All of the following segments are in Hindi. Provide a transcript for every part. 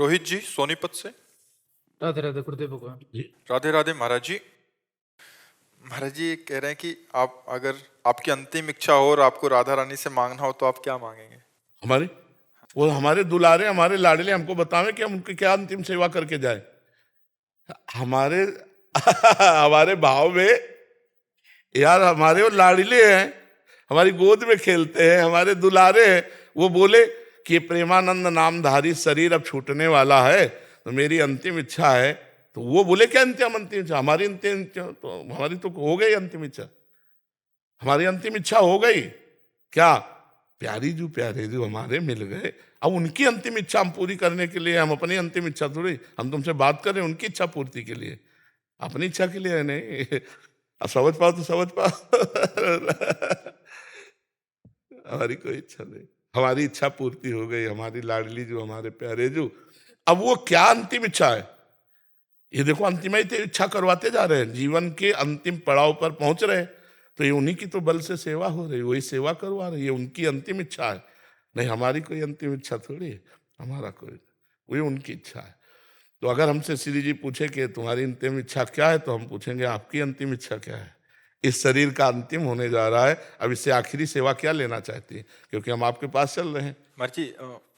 रोहित जी सोनीपत से। राधे राधे गुरुदेव भगवान जी। राधे राधे महाराज जी। महाराज जी कह रहे हैं कि आप अगर आपकी अंतिम इच्छा हो और आपको राधा रानी से मांगना हो तो आप क्या मांगेंगे? हमारे वो हमारे दुलारे हमारे लाडले हमको बतावे कि हम उनकी क्या अंतिम सेवा करके जाए। हमारे हमारे भाव में यार हमारे वो लाडले हैं, हमारी गोद में खेलते हैं, हमारे दुलारे हैं। वो बोले कि प्रेमानंद नामधारी शरीर अब छूटने वाला है तो मेरी अंतिम इच्छा है। तो वो बोले क्या अंतिम इच्छा? हमारी अंतिम इच्छा तो हमारी तो हो गई अंतिम इच्छा, हमारी अंतिम इच्छा हो गई। क्या प्यारे जो हमारे मिल गए, अब उनकी अंतिम इच्छा हम पूरी करने के लिए, हम अपनी अंतिम इच्छा थोड़ी, हम तुमसे बात कर रहे हैं उनकी इच्छा पूर्ति के लिए, अपनी इच्छा के लिए नहीं। अब समझ पाओ तो समझ पाओ। हमारी कोई इच्छा नहीं, हमारी इच्छा पूर्ति हो गई। हमारी लाडली जो हमारे प्यारे जो, अब वो क्या अंतिम इच्छा है? ये देखो अंतिम इच्छा करवाते जा रहे हैं, जीवन के अंतिम पड़ाव पर पहुंच रहे हैं, तो ये उन्हीं की तो बल से सेवा हो रही, वही सेवा करवा रही है, उनकी अंतिम इच्छा है। नहीं हमारी कोई अंतिम इच्छा थोड़ी है, हमारा कोई, वही उनकी इच्छा है। तो अगर हमसे श्री जी पूछे कि तुम्हारी अंतिम इच्छा क्या है, तो हम पूछेंगे आपकी अंतिम इच्छा क्या है? इस शरीर का अंतिम होने जा रहा है, अब इससे आखिरी सेवा क्या लेना चाहती है? क्योंकि हम आपके पास चल रहे हैं। महाराज जी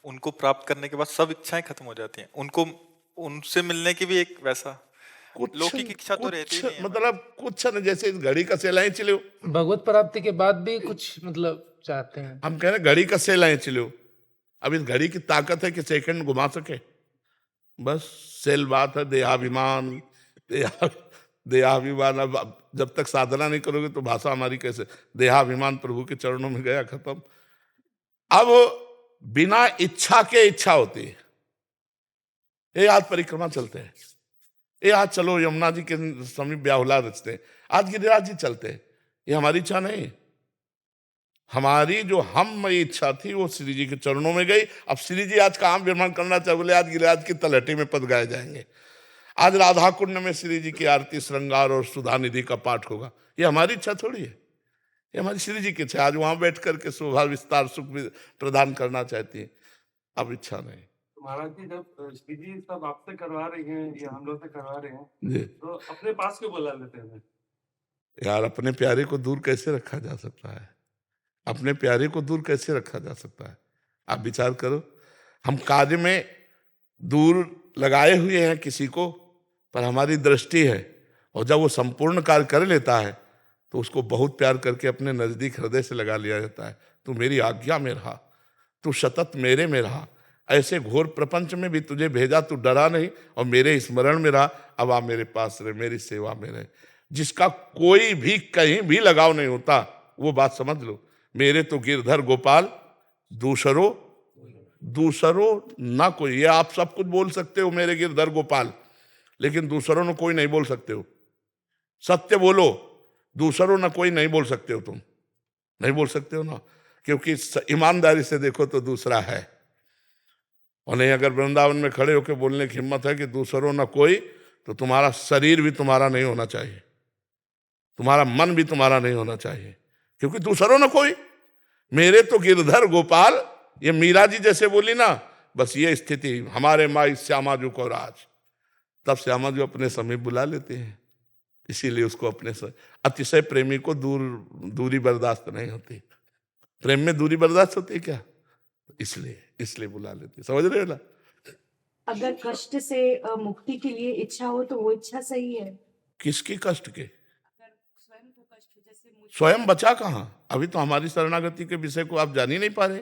उनको प्राप्त करने के बाद सब इच्छाएं खत्म हो जाती हैं, उनको उनसे मिलने की भी एक वैसा लौकिक इच्छा तो रहती ही नहीं है। मतलब कुछ न, जैसे इस घड़ी का सेलाएं चलो, भगवत प्राप्ति के बाद भी कुछ मतलब चाहते हैं। हम कह रहे हैं घड़ी का सेलाएं चलो, अब इस घड़ी की ताकत है कि सेकंड घुमा सके, बस सेल बात है। देहाभिमान देहाभिमान, अब जब तक साधना नहीं करोगे तो भाषा हमारी कैसे? देहाभिमान प्रभु के चरणों में गया, खत्म। अब बिना इच्छा के इच्छा होती है। ये आज परिक्रमा चलते हैं, ये आज चलो यमुना जी के समीप ब्याहुला रचते हैं, आज गिरिराज जी चलते हैं, ये हमारी इच्छा नहीं। हमारी जो हम इच्छा थी वो श्री जी के चरणों में गई। अब श्री जी आज काम निर्माण करना चाहे, बोले आज गिरिराज की तलहटी में पद गाए जाएंगे, आज राधा कुंड में श्री जी की आरती श्रृंगार और सुधा निधि का पाठ होगा, ये हमारी इच्छा थोड़ी है, ये हमारी श्री जी की इच्छा। आज वहां बैठ करके शोभा विस्तार सुख प्रदान करना चाहती है, अब इच्छा नहीं। महाराज जी जब श्री जी सब आपसे करवा रही हैं या हम लोग से करवा रहे हैं जी, तो अपने पास क्यों बुला लेते हैं? यार अपने प्यारे को दूर कैसे रखा जा सकता है? अपने प्यारे को दूर कैसे रखा जा सकता है? आप विचार करो, हम कार्य में दूर लगाए हुए हैं किसी को, पर हमारी दृष्टि है, और जब वो संपूर्ण कार्य कर लेता है तो उसको बहुत प्यार करके अपने नजदीक हृदय से लगा लिया जाता है। तू मेरी आज्ञा में रहा, तू सतत मेरे में रहा, ऐसे घोर प्रपंच में भी तुझे भेजा, तू डरा नहीं और मेरे स्मरण में रहा। अब आप मेरे पास रहे, मेरी सेवा में रहे। जिसका कोई भी कहीं भी लगाव नहीं होता, वो बात समझ लो, मेरे तो गिरधर गोपाल दूसरों ना कोई। ये आप सब कुछ बोल सकते हो मेरे गिरधर गोपाल, लेकिन दूसरों ने कोई नहीं बोल सकते हो। सत्य बोलो, दूसरों ना कोई नहीं बोल सकते हो, तुम नहीं बोल सकते हो ना, क्योंकि ईमानदारी से देखो तो दूसरा है। और नहीं अगर वृंदावन में खड़े होकर बोलने की हिम्मत है कि दूसरों ना कोई, तो तुम्हारा शरीर भी तुम्हारा नहीं होना चाहिए, तुम्हारा मन भी तुम्हारा नहीं होना चाहिए, क्योंकि दूसरों ना कोई, मेरे तो गिरधर गोपाल। ये मीरा जी जैसे बोली ना, बस ये स्थिति हमारे माई श्यामा जी को राज, तब श्यामा जी अपने समीप बुला लेते हैं। इसीलिए उसको अपने से अतिशय प्रेमी को दूरी बर्दाश्त नहीं होती। प्रेम में दूरी बर्दाश्त होती है क्या? इसलिए बुला लेते, समझ रहे हो ना? अगर कष्ट से मुक्ति के लिए इच्छा हो तो वो इच्छा सही है। किसकी कष्ट के? अगर स्वयं को कष्ट, जैसे स्वयं बचा कहाँ? अभी तो हमारी शरणागति के विषय को आप जान ही नहीं पा रहे।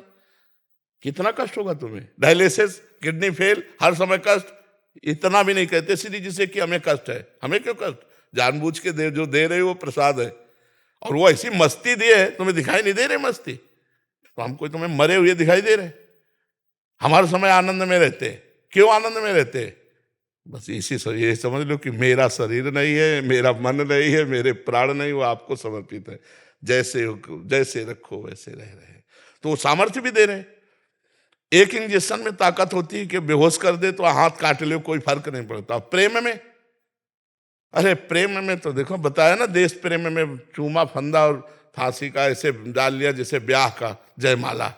कितना कष्ट होगा तुम्हें? डायलिसिस, किडनी फेल, हर समय कष्ट। इतना भी नहीं कहते श्री जी से कि हमें कष्ट है। हमें क्यों कष्ट? जानबूझ के जो दे रहे हो वो प्रसाद है, और वो ऐसी मस्ती दी है, तुम्हें दिखाई नहीं दे रहे मस्ती, तो हमको तुम्हें मरे हुए दिखाई दे रहे। हमारे समय आनंद में रहते, क्यों आनंद में रहते? बस इसी ये समझ लो कि मेरा शरीर नहीं है, मेरा मन नहीं है, मेरे प्राण नहीं, वो आपको समर्पित है। जैसे रखो वैसे रह रहे, तो वो सामर्थ्य भी दे रहे। एक इंजेक्शन में ताकत होती है कि बेहोश कर दे तो हाथ काट ले, कोई फर्क नहीं पड़ता। प्रेम में, अरे प्रेम में तो देखो बताया ना, देश प्रेम में चूमा फंदा और फांसी का ऐसे डाल लिया जैसे ब्याह का जयमाला,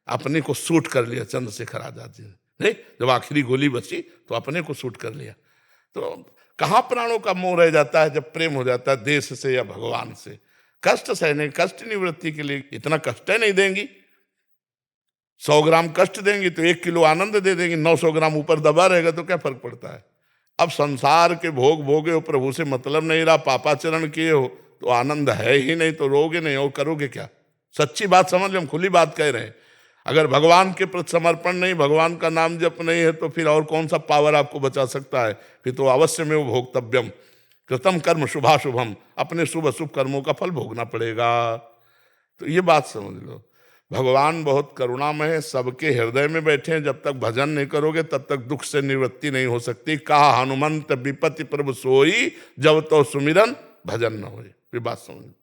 अपने को सूट कर लिया चंद्रशेखर आजाद जी। नहीं, जब आखिरी गोली बची तो अपने को शूट कर लिया। तो कहाँ प्राणों का मोह रह जाता है जब प्रेम हो जाता है देश से या भगवान से। कष्ट सहने, कष्ट निवृत्ति के लिए इतना कष्ट नहीं देंगी। 100 ग्राम कष्ट देंगी तो 1 किलो आनंद दे देंगी, 900 ग्राम ऊपर दबा रहेगा तो क्या फर्क पड़ता है। अब संसार के भोग भोगे हो, प्रभु से मतलब नहीं रहा, पापाचरण किए हो तो आनंद है ही नहीं, तो रोगे नहीं और करोगे क्या। सच्ची बात समझ लो, हम खुली बात कह रहे हैं। अगर भगवान के प्रति समर्पण नहीं, भगवान का नाम जप नहीं है तो फिर और कौन सा पावर आपको बचा सकता है। फिर तो अवश्य में वो भोक्तव्यम कृतम कर्म शुभाशुभम, अपने शुभ अशुभ कर्मों का फल भोगना पड़ेगा। तो ये बात समझ लो, भगवान बहुत करुणामय है, सबके हृदय में बैठे हैं। जब तक भजन नहीं करोगे तब तक दुख से निवृत्ति नहीं हो सकती। कहा हनुमंत विपत्ति प्रभु सोई, जब तो सुमिरन भजन न होए। ये बात समझ लो।